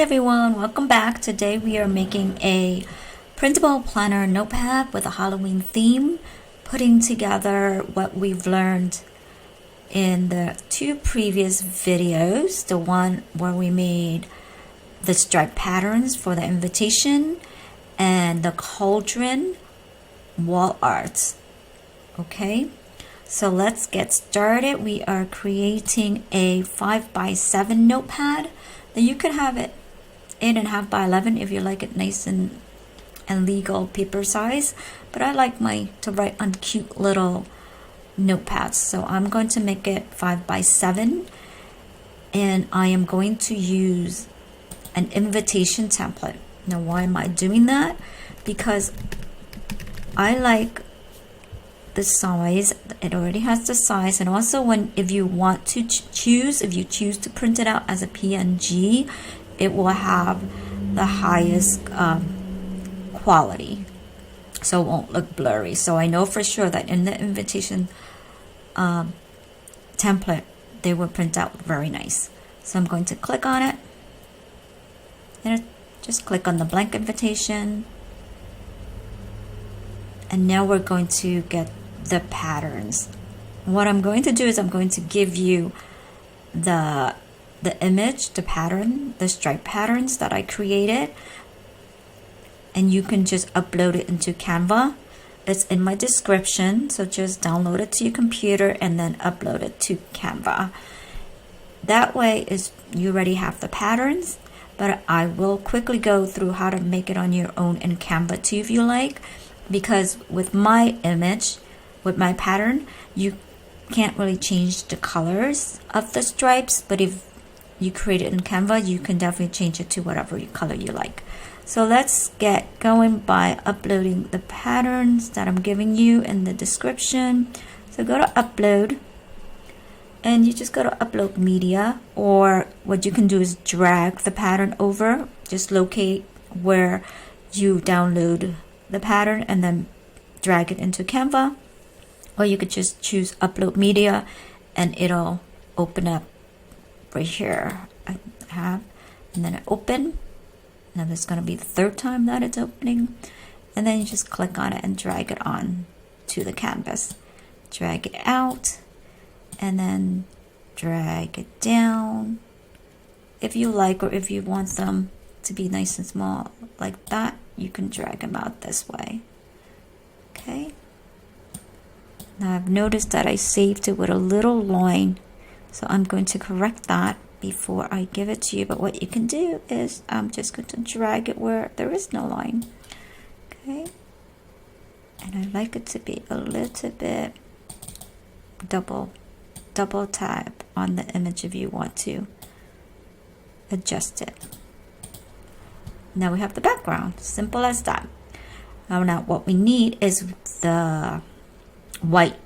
everyone, welcome back. Today we are making a printable planner notepad with a Halloween theme, putting together what we've learned in the two previous videos. The one where we made the stripe patterns for the invitation and the cauldron wall art. Okay, so let's get started. We are creating a 5x7 notepad. Then you could have it 8.5 by 11 if you like it nice and legal paper size, but I like to write on cute little notepads, so I'm going to make it 5x7, and I am going to use an invitation template. Now why am I doing that? Because I like the size. It already has the size, and also if you want to choose to print it out as a PNG, it will have the highest quality, so it won't look blurry. So I know for sure that in the invitation template they will print out very nice. So I'm going to click on it and just click on the blank invitation, and now we're going to get the patterns. What I'm going to do is I'm going to give you the image, the pattern, the stripe patterns that I created, and you can just upload it into Canva. It's in my description, so just download it to your computer and then upload it to Canva. That way you already have the patterns, but I will quickly go through how to make it on your own in Canva too if you like, because with my image, with my pattern, you can't really change the colors of the stripes, but if you create it in Canva, you can definitely change it to whatever color you like. So let's get going by uploading the patterns that I'm giving you in the description. So go to upload, and you just go to upload media, or what you can do is drag the pattern over. Just locate where you download the pattern and then drag it into Canva, or you could just choose upload media and it'll open up right here. I have, and then open. Now this is going to be the third time that it's opening, and then you just click on it and drag it on to the canvas. Drag it out and then drag it down if you like, or if you want them to be nice and small like that, you can drag them out this way. Okay, now I've noticed that I saved it with a little line, so I'm going to correct that before I give it to you. But what you can do is I'm just going to drag it where there is no line. Okay, and I like it to be a little bit double tap on the image if you want to adjust it. Now we have the background, simple as that. Now what we need is the white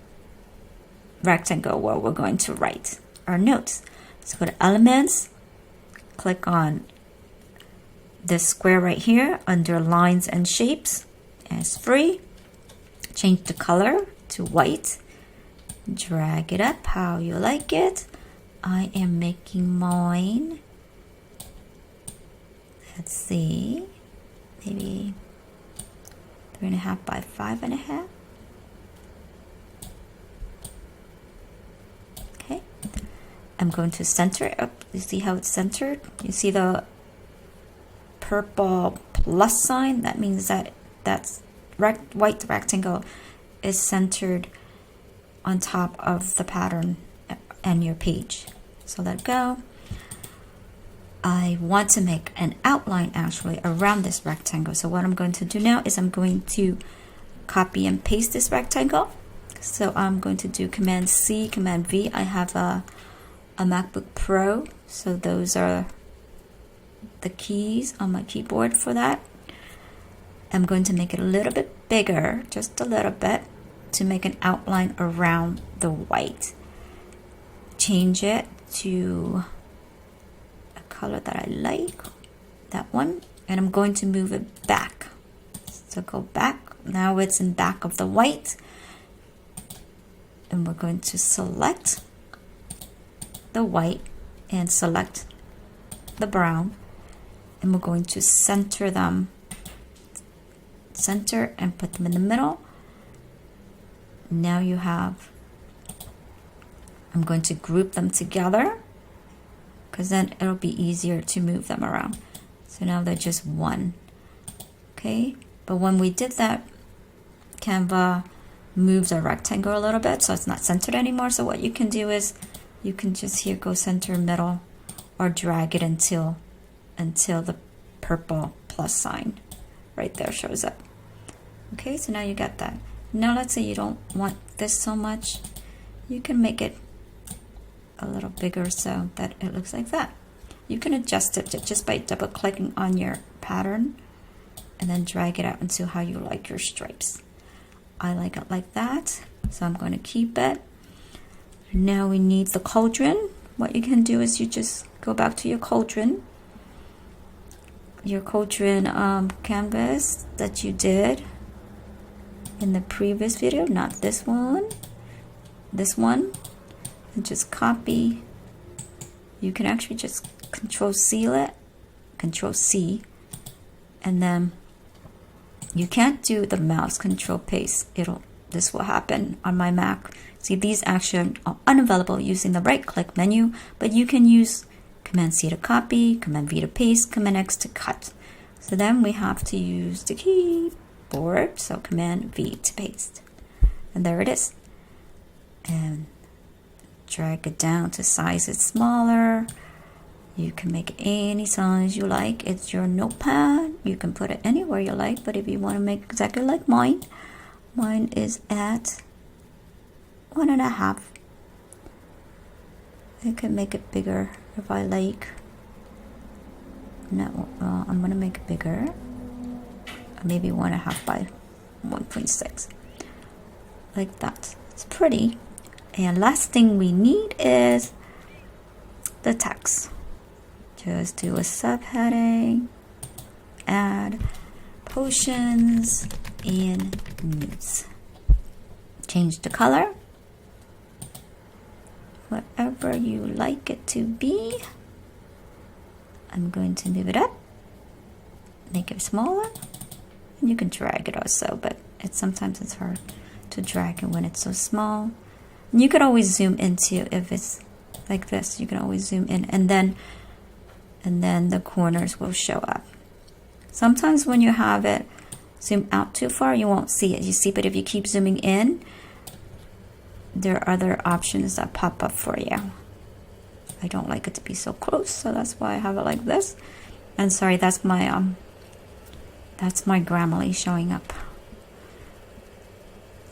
rectangle where we're going to write our notes. So go to elements, click on this square right here under lines and shapes, and it's free. Change the color to white, drag it up how you like it. I am making mine, let's see, maybe 3.5 by 5.5. Okay, I'm going to center it up. You see how it's centered? You see the purple plus sign? That means that that's white rectangle is centered on top of the pattern and your page. So let go. I want to make an outline actually around this rectangle. So what I'm going to do now is I'm going to copy and paste this rectangle. So I'm going to do Command C, Command V. I have a MacBook Pro, so those are the keys on my keyboard for that. I'm going to make it a little bit bigger, just a little bit, to make an outline around the white. Change it to a color that I like, that one, and I'm going to move it back. So go back. Now it's in back of the white, and we're going to select the white and select the brown and we're going to center them. Center and put them in the middle. Now you have, I'm going to group them together because then it'll be easier to move them around. So now they're just one. Okay, but when we did that, Canva moves our rectangle a little bit, so it's not centered anymore. So what you can do is you can just here go center middle or drag it until the purple plus sign right there shows up. Okay, so now you got that. Now let's say you don't want this so much. You can make it a little bigger so that it looks like that. You can adjust it just by double clicking on your pattern and then drag it out into how you like your stripes. I like it like that, so I'm going to keep it. Now we need the cauldron. What you can do is you just go back to your cauldron canvas that you did in the previous video, not this one, and just copy. You can actually just Control C, and then you can't do the mouse Control paste. This will happen on my Mac. See, these actually are unavailable using the right click menu, but you can use Command C to copy, Command V to paste, Command X to cut. So then we have to use the keyboard, so Command V to paste. And there it is. And drag it down to size it smaller. You can make any size you like. It's your notepad. You can put it anywhere you like, but if you want to make exactly like mine is at 1.5. I can make it bigger if I like. No, I'm gonna make it bigger. Maybe 1.5 by 1.6. Like that. It's pretty. And last thing we need is the text. Just do a subheading, add potions and news. Change the color, whatever you like it to be. I'm going to move it up, make it smaller, and you can drag it also, but sometimes it's hard to drag it when it's so small. And you can always zoom into, if it's like this, you can always zoom in, and then the corners will show up. Sometimes when you have it zoom out too far, you won't see it. You see, but if you keep zooming in, there are other options that pop up for you. I don't like it to be so close, so that's why I have it like this. And sorry, that's my Grammarly showing up.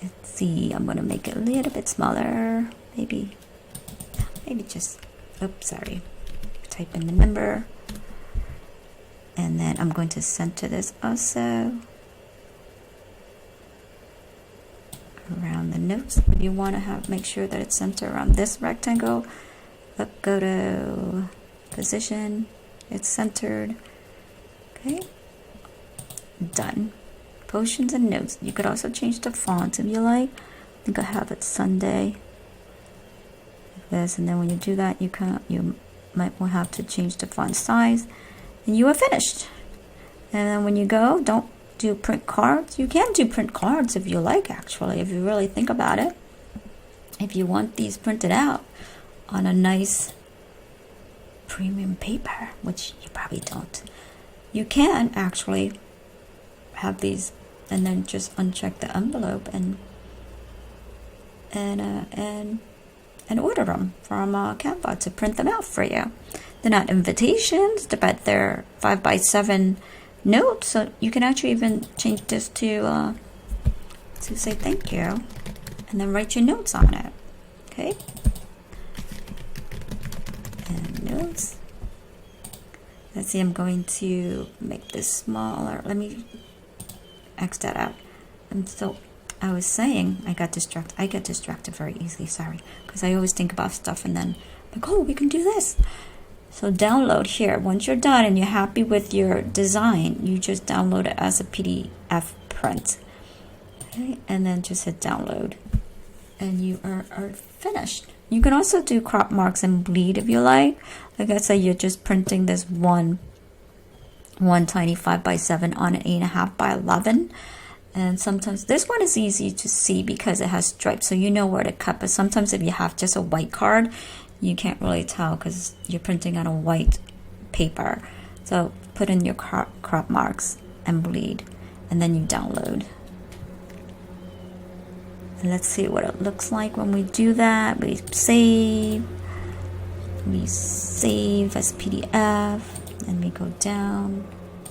Let's see, I'm gonna make it a little bit smaller, maybe just, oops, sorry. Type in the number, and then I'm going to center this also around the notes. If you want to make sure that it's centered around this rectangle, go to position, it's centered. Okay, done. Potions and notes. You could also change the font if you like. I think I have it Sunday. Like this, and then when you do that, you might have to change the font size, and you are finished. And then when you go, don't do print cards. You can do print cards if you like, actually, if you really think about it. If you want these printed out on a nice premium paper, which you probably don't, you can actually have these and then just uncheck the envelope and order them from Canva to print them out for you. They're not invitations, but they're 5x7 notes, so you can actually even change this to say thank you, and then write your notes on it. Okay, and notes. Let's see, I'm going to make this smaller. Let me X that out. I was saying I get distracted very easily, sorry, because I always think about stuff and then like, oh, we can do this. So download here. Once you're done and you're happy with your design, you just download it as a PDF print. Okay, and then just hit download. And you are finished. You can also do crop marks and bleed if you like. Like I said, you're just printing this one one tiny 5x7 on an 8.5 by 11. And sometimes this one is easy to see because it has stripes, so you know where to cut. But sometimes if you have just a white card, you can't really tell because you're printing on a white paper. So put in your crop marks and bleed, and then you download. And let's see what it looks like when we do that. We save as PDF, and we go down.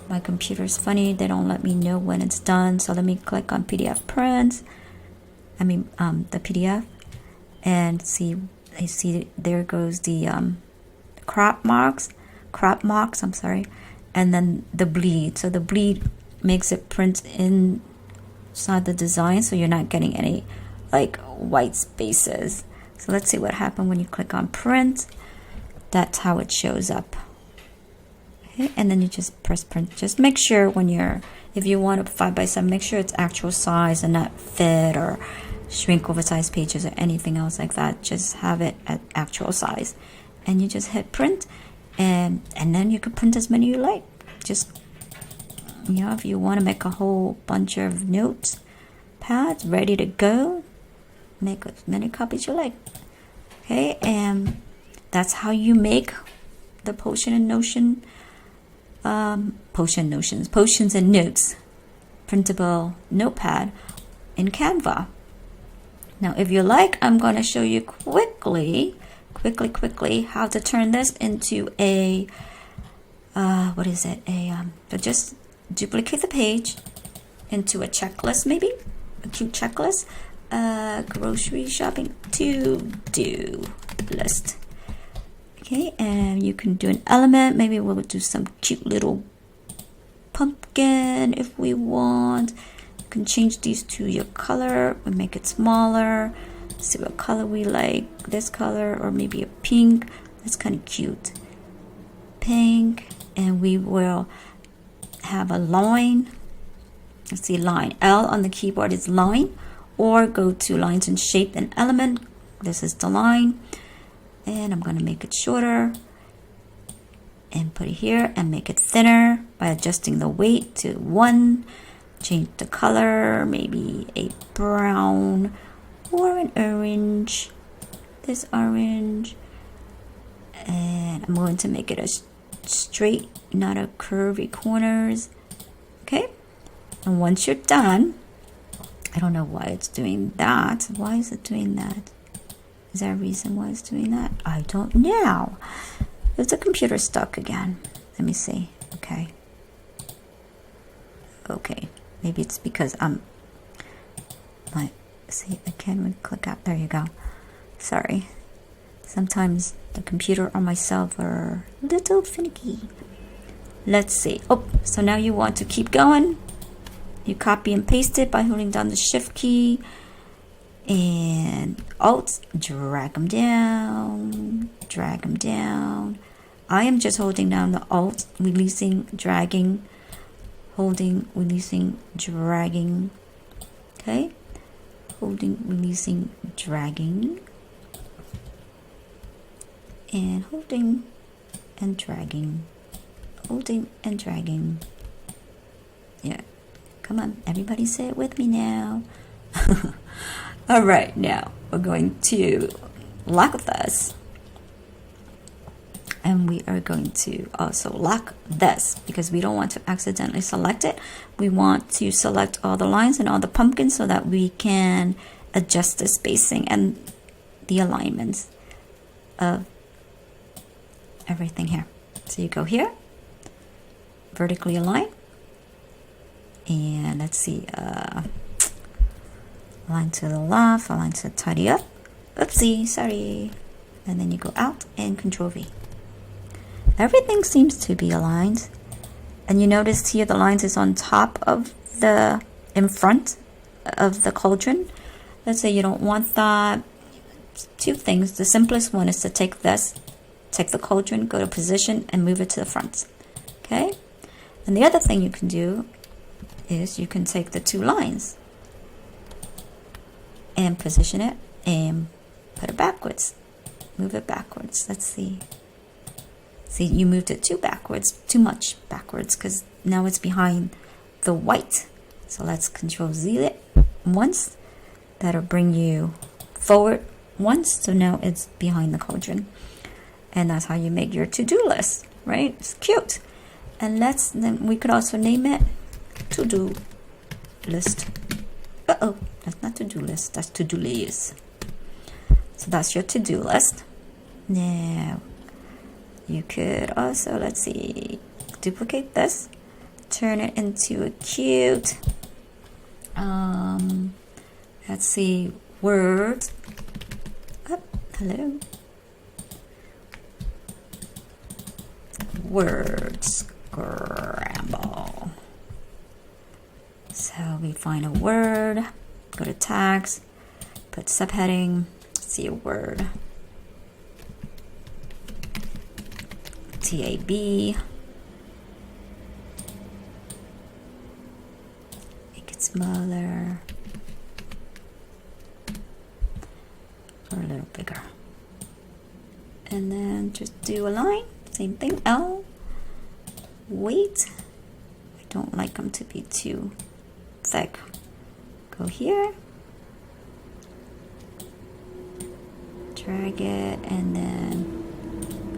My computer's funny, they don't let me know when it's done, so let me click on PDF print, the PDF, and see, I see there goes the crop marks, I'm sorry, and then the bleed. So the bleed makes it print inside the design, so you're not getting any like white spaces. So let's see what happened when you click on print. That's how it shows up. Okay, and then you just press print. Just make sure if you want a 5x7, make sure it's actual size and not fit or shrink oversized pages or anything else like that. Just have it at actual size, and you just hit print, and then you can print as many you like. Just, if you want to make a whole bunch of notes pads ready to go, make as many copies you like. Okay, and that's how you make the potions and notes printable notepad in Canva. Now, if you like, I'm going to show you quickly how to turn this into a so just duplicate the page into a checklist, maybe a cute checklist, grocery shopping to do list. Okay, and you can do an element. Maybe we'll do some cute little pumpkin if we want. You can change these to your color. We'll make it smaller. See what color we like. This color, or maybe a pink. That's kind of cute. Pink. And we will have a line. Let's see, line. L on the keyboard is line. Or go to lines and shape and element. This is the line. And I'm going to make it shorter and put it here and make it thinner by adjusting the weight to 1. Change the color, maybe a brown or an orange. This orange. And I'm going to make it a straight, not a curvy corners. Okay. And once you're done, I don't know why it's doing that. Why is it doing that? Is there a reason why it's doing that? I don't know. Is the computer stuck again? Let me see. Okay. Maybe it's because see, again, we click out. There you go. Sorry. Sometimes the computer or myself are a little finicky. Let's see. Oh, so now you want to keep going. You copy and paste it by holding down the Shift key. And Alt, drag them down. I am just holding down the Alt, releasing, dragging, holding, releasing, dragging. Okay, holding, releasing, dragging, and holding and dragging, holding and dragging. Yeah, come on, everybody say it with me now. All right, now we're going to lock this, and we are going to also lock this because we don't want to accidentally select it. We want to select all the lines and all the pumpkins so that we can adjust the spacing and the alignments of everything here. So you go here, vertically align, and let's see, align to the left, align to tidy up. Oopsie, sorry. And then you go out and Control V. Everything seems to be aligned. And you notice here the lines is on top of in front of the cauldron. Let's say you don't want that. 2 things. The simplest one is to take the cauldron, go to position, and move it to the front. Okay? And the other thing you can do is you can take the 2 lines and position it and put it backwards. Move it backwards. Let's see. See, you moved it too much backwards, because now it's behind the white. So let's Control Z it once. That'll bring you forward once. So now it's behind the cauldron. And that's how you make your to-do list, right? It's cute. And then we could also name it to-do list. Uh-oh, that's not to-do list, that's to-do list. So that's your to-do list. Now, you could also, let's see, duplicate this, turn it into a cute, let's see, Word. Oh, hello. Word Scramble. So we find a word, go to tags, put subheading, see a word. TAB. Make it smaller. Or a little bigger. And then just do a line. Same thing. L. Weight. I don't like them to be too thick. Go here. Drag it and then,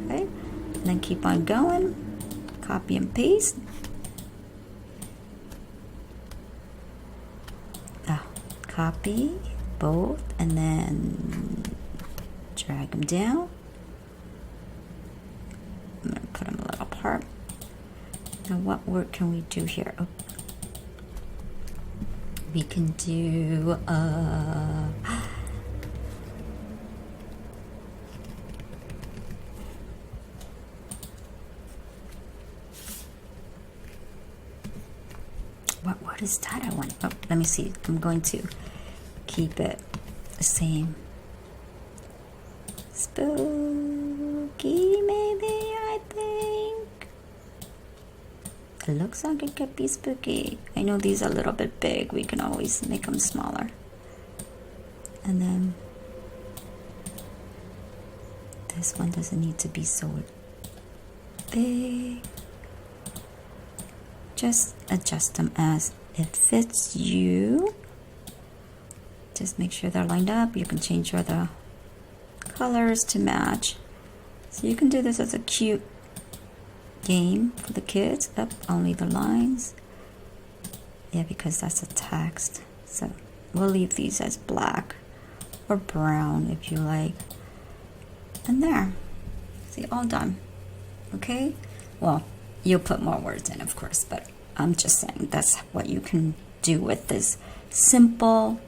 okay. And then keep on going. Copy and paste. Copy both and then drag them down. I'm going to put them a little apart. Now what word can we do here? Oh. We can do what is that I want? Oh, let me see. I'm going to keep it the same. Spooky, maybe, I think. It looks like it could be spooky. I know these are a little bit big. We can always make them smaller. And then this one doesn't need to be so big. Just adjust them as it fits you. Just make sure they're lined up. You can change the colors to match. So you can do this as a cute game for the kids. Up only the lines. Yeah, because that's a text. So we'll leave these as black or brown if you like. And there. See, all done. Okay? Well, you'll put more words in, of course, but I'm just saying that's what you can do with this simple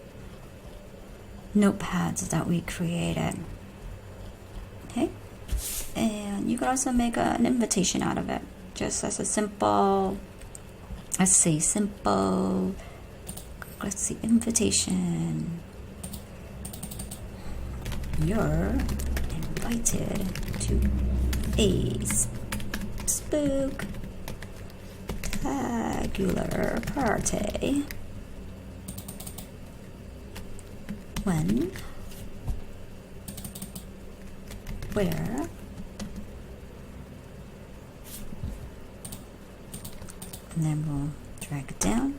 notepads that we created. Okay? And you could also make an invitation out of it, just as a simple, let's see, invitation. You're invited to a spooktacular party when, where, and then we'll drag it down.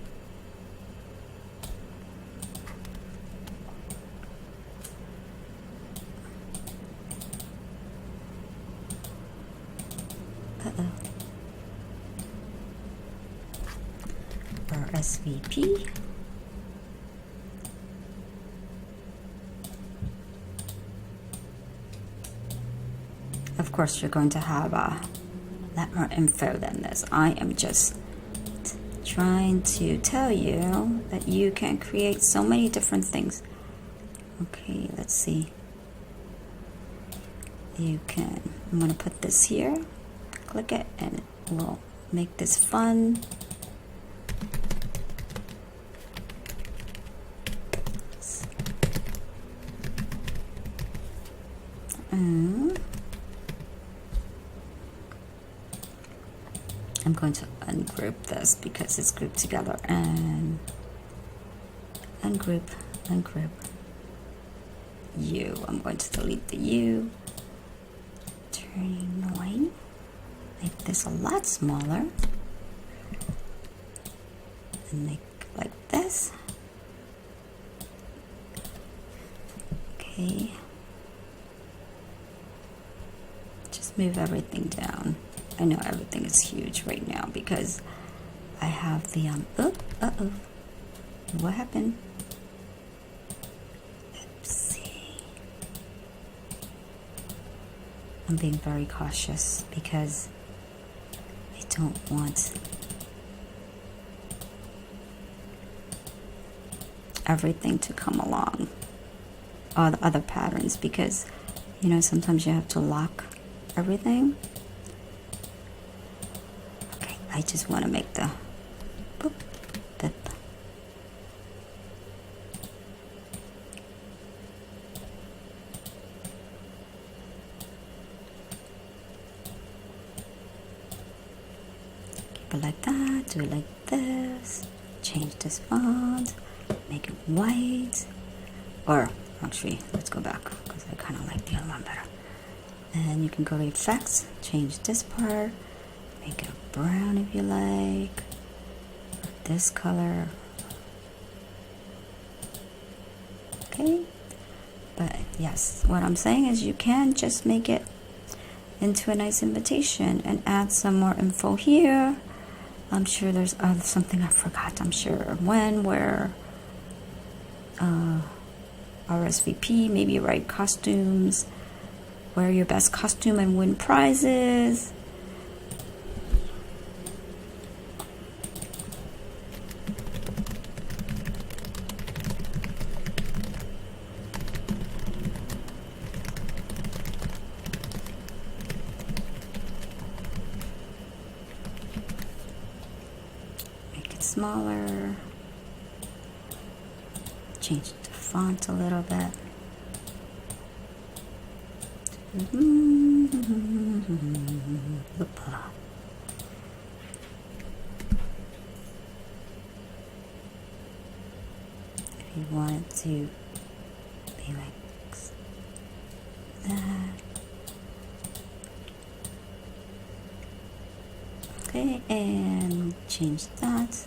Or SVP. Of course, you're going to have a lot more info than this. I am just trying to tell you that you can create so many different things. Okay, let's see. You can, I'm going to put this here, click it, and it will make this fun. I'm going to ungroup this because it's grouped together, and ungroup U. I'm going to delete the U. Turning line. make this a lot smaller and make like this. Okay, just move everything down. I know everything is huge right now because I have the uh-oh, what happened? I'm being very cautious because I don't want everything to come along, all the other patterns, because you know sometimes you have to lock everything. Okay, I just want to make the boop, boop. Like that, do it like this, change this font, make it white, or actually let's go back because I kind of like the other one better. And you can go to effects, change this part, make it brown if you like, this color. Okay, but yes, what I'm saying is you can just make it into a nice invitation and add some more info here. I'm sure there's something I forgot. I'm sure when, where, RSVP, maybe write costumes, wear your best costume and win prizes. Smaller, change the font a little bit. If you want it to be like that. Okay, and change that.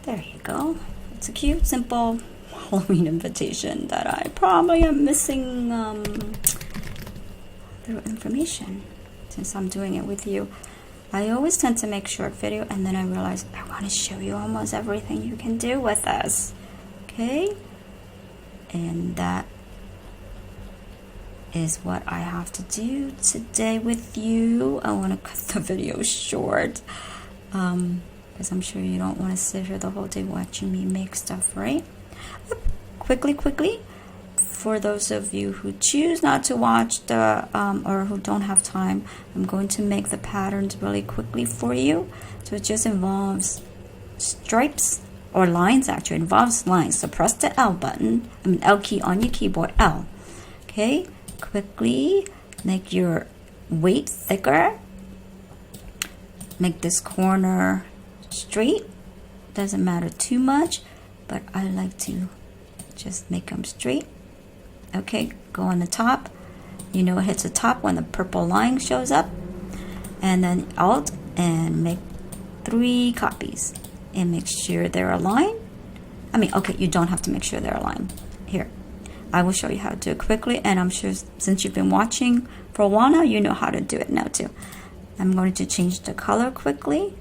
There you go. It's a cute, simple Halloween invitation that I probably am missing little information since I'm doing it with you. I always tend to make short video and then I realize I want to show you almost everything you can do with this. Okay? And that is what I have to do today with you. I want to cut the video short. Because I'm sure you don't want to sit here the whole day watching me make stuff, right? Quickly, for those of you who choose not to watch the, or who don't have time, I'm going to make the patterns really quickly for you. So it just involves stripes, or lines actually, it involves lines. So press the L button, L key on your keyboard, L. Okay, quickly make your weight thicker. Make this corner straight, doesn't matter too much, but I like to just make them straight. Okay, go on the top, you know it hits the top when the purple line shows up, and then Alt and make 3 copies and make sure they're aligned. Okay, you don't have to make sure they're aligned. Here, I will show you how to do it quickly, and I'm sure since you've been watching for a while now, you know how to do it now too. I'm going to change the color quickly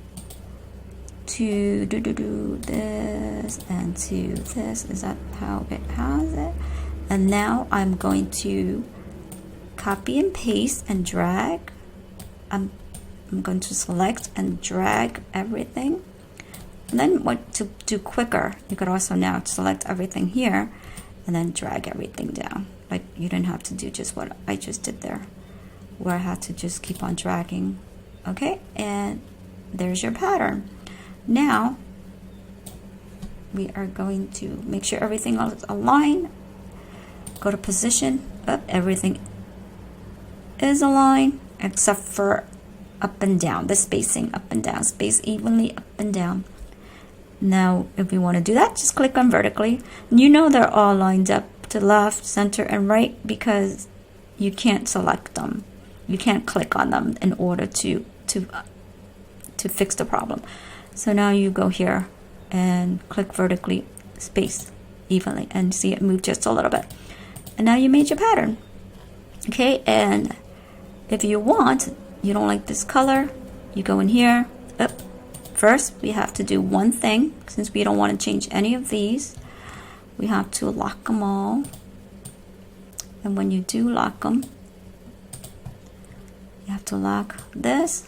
to this and to this. Is that how it has it? And now I'm going to copy and paste and drag. I'm going to select and drag everything. And then what to do quicker, you could also now select everything here and then drag everything down. Like you didn't have to do just what I just did there, where I had to just keep on dragging. Okay, and there's your pattern. Now we are going to make sure everything is aligned. Go to position, everything is aligned except for up and down, the spacing up and down, space evenly up and down. Now if you want to do that, just click on vertically. You know they're all lined up to left, center, and right because you can't select them. You can't click on them in order to fix the problem. So now you go here and click vertically, space evenly, and see it move just a little bit. And now you made your pattern. Okay, and if you want, you don't like this color, you go in here. First, we have to do one thing. Since we don't want to change any of these, we have to lock them all. And when you do lock them, you have to lock this.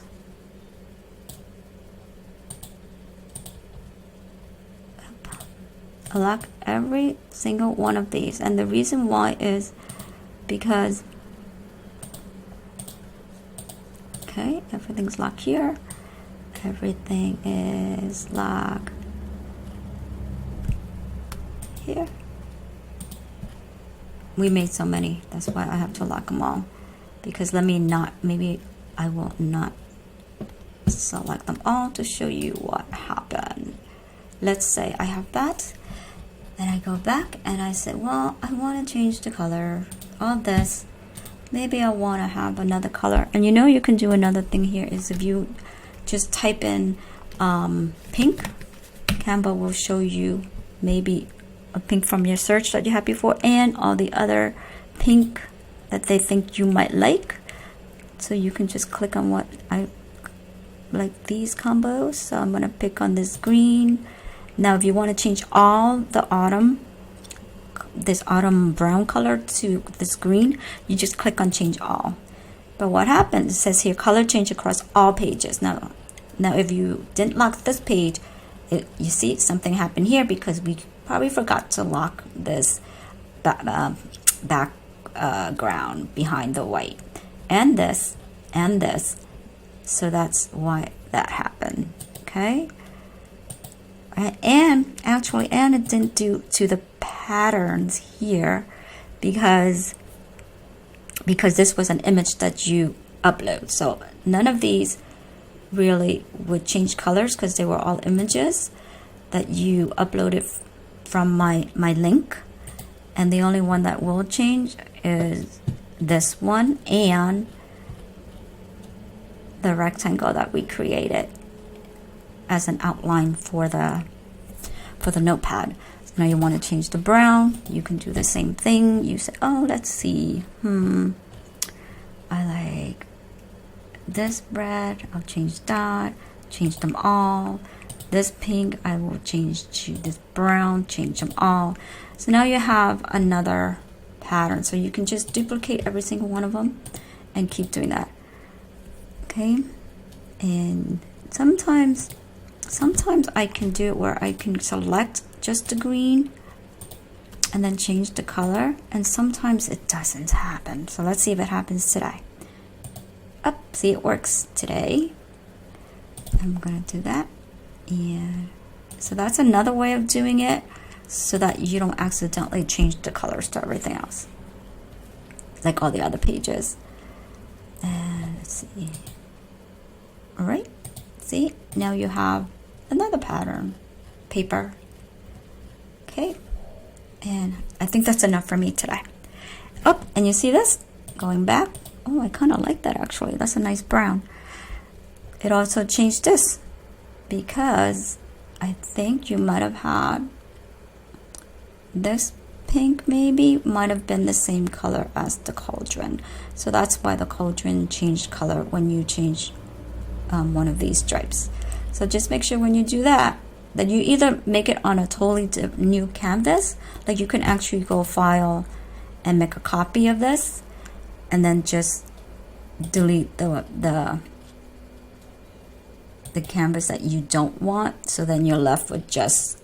Lock every single one of these. And the reason why is because, okay, everything's locked here. Everything is locked here. We made so many, that's why I have to lock them all. Because maybe I will not select them all to show you what happened. Let's say I have that, and I go back and I say, well, I want to change the color of this. Maybe I want to have another color. And you can do another thing here is if you just type in pink, Canva will show you maybe a pink from your search that you had before and all the other pink that they think you might like. So you can just click on what I like, these combos. So I'm going to pick on this green. Now if you want to change all the this autumn brown color to this green, you just click on change all. But what happens, it says here color change across all pages. Now if you didn't lock this page, you see something happened here because we probably forgot to lock this background behind the white, and this, so that's why that happened. Okay, and it didn't do to the patterns here because this was an image that you upload. So none of these really would change colors because they were all images that you uploaded from my link, and the only one that will change is this one and the rectangle that we created as an outline for the notepad. So now you want to change the brown, you can do the same thing. You say, oh, let's see, I like this red, I'll change that, change them all. This pink, I will change to this brown, change them all. So now you have another pattern. So you can just duplicate every single one of them and keep doing that. Okay, and sometimes I can do it where I can select just the green and then change the color, and sometimes it doesn't happen. So let's see if it happens today. See, it works today. I'm gonna do that. And so that's another way of doing it so that you don't accidentally change the colors to everything else, like all the other pages. And let's see. All right, see, now you have another pattern, paper. Okay, and I think that's enough for me today. Oh, and you see this going back? Oh, I kind of like that actually. That's a nice brown. It also changed this because I think you might have had this pink, maybe might have been the same color as the cauldron. So that's why the cauldron changed color when you change one of these stripes. So just make sure when you do that you either make it on a totally new canvas, like you can actually go file and make a copy of this and then just delete the canvas that you don't want, so then you're left with just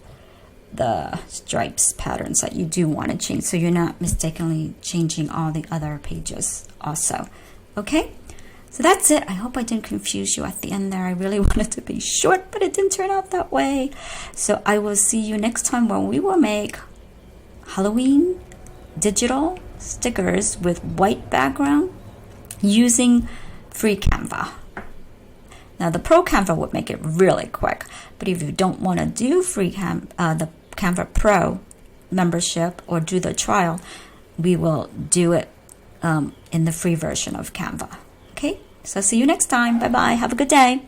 the stripes patterns that you do want to change, so you're not mistakenly changing all the other pages also. Okay, so that's it. I hope I didn't confuse you at the end there. I really wanted to be short, but it didn't turn out that way. So I will see you next time when we will make Halloween digital stickers with white background using free Canva. Now the Pro Canva would make it really quick, but if you don't want to do free the Canva Pro membership or do the trial, we will do it in the free version of Canva. So see you next time. Bye bye. Have a good day.